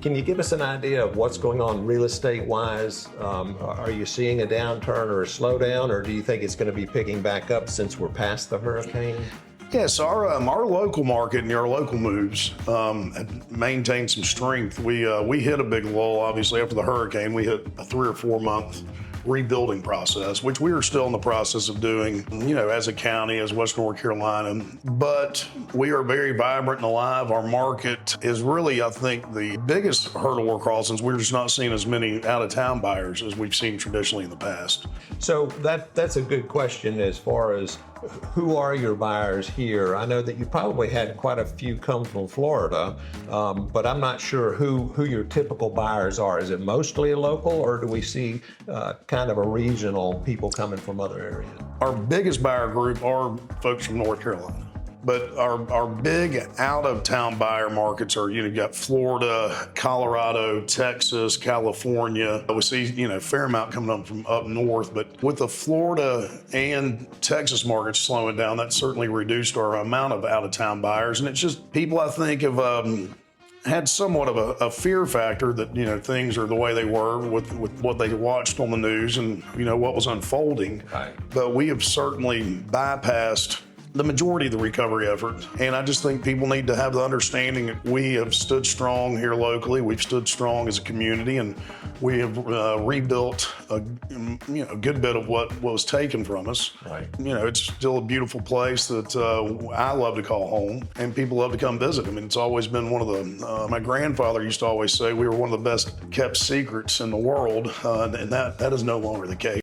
Can you give us an idea of what's going on real estate-wise? Are you seeing a downturn or a slowdown, or do you think it's going to be picking back up since we're past the hurricane? Yes, our local market and our local moves have maintained some strength. We hit a big lull, obviously, after the hurricane. We hit a 3 or 4 month rebuilding process, which we are still in the process of doing, as a county, as West North Carolina. But we are very vibrant and alive. Our market is really, I think, the biggest hurdle we're crossing is we're just not seeing as many out-of-town buyers as we've seen traditionally in the past. So that's a good question as far as who are your buyers here? I know that you probably had quite a few come from Florida, but I'm not sure who your typical buyers are. Is it mostly a local, or do we see kind of a regional people coming from other areas? Our biggest buyer group are folks from North Carolina. But our big out-of-town buyer markets are, you've got Florida, Colorado, Texas, California. We see, a fair amount coming up from up north. But with the Florida and Texas markets slowing down, that certainly reduced our amount of out-of-town buyers. And it's just people, I think, have had somewhat of a fear factor that, things are the way they were with what they watched on the news and, what was unfolding. Right. But we have certainly bypassed the majority of the recovery effort. And I just think people need to have the understanding that we have stood strong here locally. We've stood strong as a community, and we have rebuilt a good bit of what was taken from us. Right. It's still a beautiful place that I love to call home, and people love to come visit. I mean, it's always been one of the, my grandfather used to always say we were one of the best kept secrets in the world, and that is no longer the case.